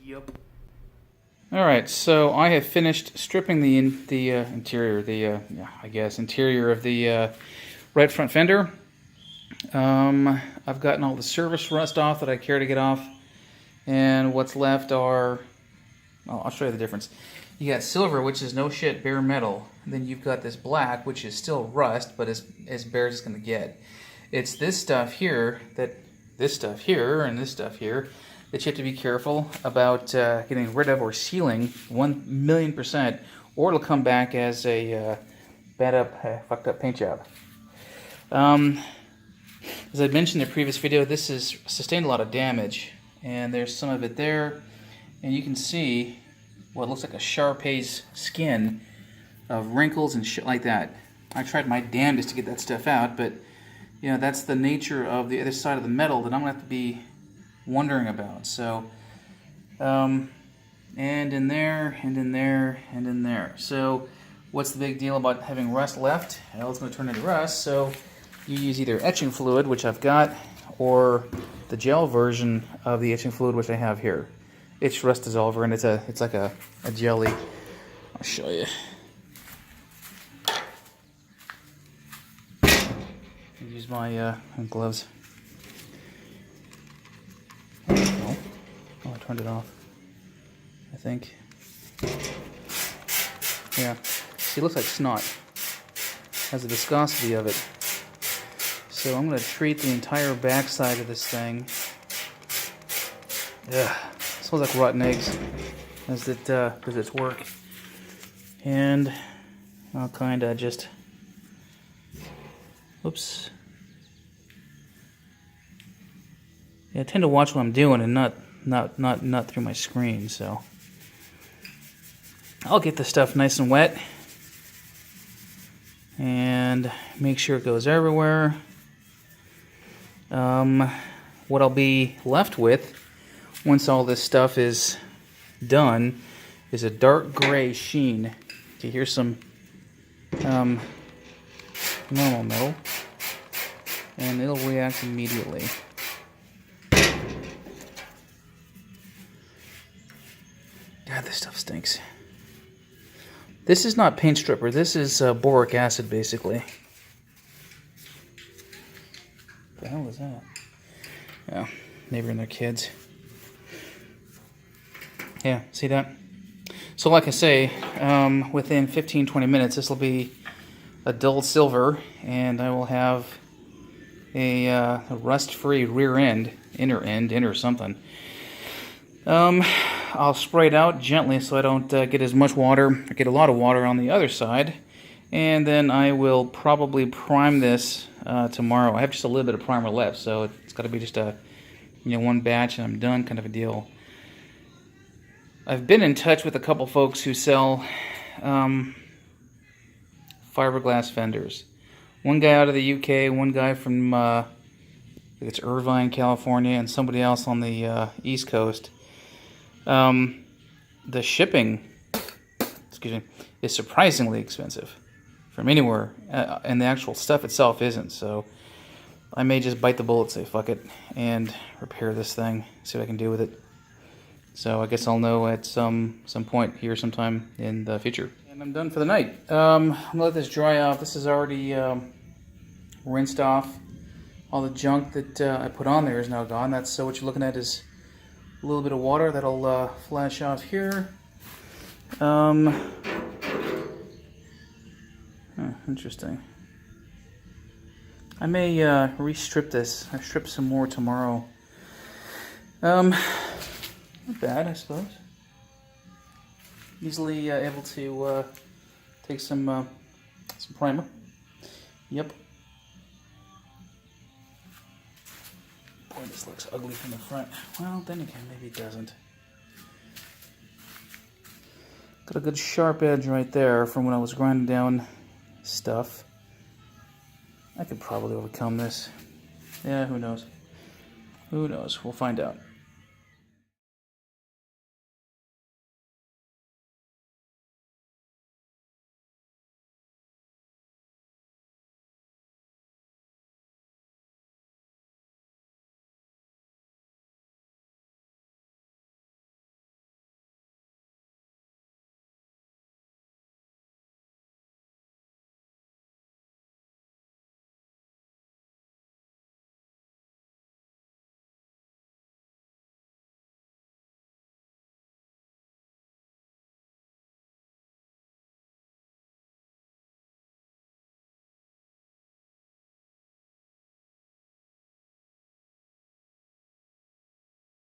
Yep. All right, so I have finished stripping the interior, interior of the right front fender. I've gotten all the service rust off that I care to get off, and what's left are, well, I'll show you the difference. You got silver, which is no shit bare metal, and then you've got this black, which is still rust, but as bare as it's going to get. It's this stuff here, and this stuff here, that you have to be careful about getting rid of or sealing 1,000,000%, or it'll come back as a fucked up paint job. As I mentioned in the previous video, this has sustained a lot of damage, and there's some of it there, and you can see what looks like a Shar-Pei's skin of wrinkles and shit like that. I tried my damnedest to get that stuff out, but you know, that's the nature of the other side of the metal that I'm going to have to be wondering about. So, and in there, and in there, and in there. So, what's the big deal about having rust left? Well, it's going to turn into rust, so you use either etching fluid, which I've got, or the gel version of the etching fluid, which I have here. It's rust dissolver, and it's like a jelly. I'll show you. Use my gloves. Oh, I turned it off, I think. Yeah, see, it looks like snot. Has the viscosity of it. So I'm going to treat the entire backside of this thing. Ugh, smells like rotten eggs as it does its work. And I'll kind of just, oops. Yeah, I tend to watch what I'm doing and not through my screen, so I'll get the stuff nice and wet and make sure it goes everywhere. What I'll be left with once all this stuff is done is a dark gray sheen. Okay, here's some normal metal, and it'll react immediately. God, this stuff stinks. This is not paint stripper. This is boric acid, basically. What the hell is that? Yeah, neighbor and their kids. Yeah, see that? So like I say, within 15-20 minutes, this will be a dull silver, and I will have a rust-free rear end, inner something. I'll spray it out gently so I don't get as much water, or get a lot of water on the other side, and then I will probably prime this tomorrow. I have just a little bit of primer left, so it's got to be just one batch and I'm done kind of a deal. I've been in touch with a couple folks who sell fiberglass fenders. One guy out of the UK, one guy from I think it's Irvine, California, and somebody else on the East Coast. The shipping, is surprisingly expensive from anywhere, and the actual stuff itself isn't. So I may just bite the bullet, say fuck it, and repair this thing, see what I can do with it. So I guess I'll know at some point here sometime in the future. And I'm done for the night. I'm gonna let this dry off. This is already rinsed off. All the junk that I put on there is now gone. That's what you're looking at is a little bit of water that'll flash off here. Interesting. I may re-strip this. I strip some more tomorrow. Not bad, I suppose. Easily able to take some primer. Yep. Boy, this looks ugly from the front. Well, then again, maybe it doesn't. Got a good sharp edge right there from when I was grinding down stuff. I could probably overcome this. Yeah, who knows? Who knows? We'll find out.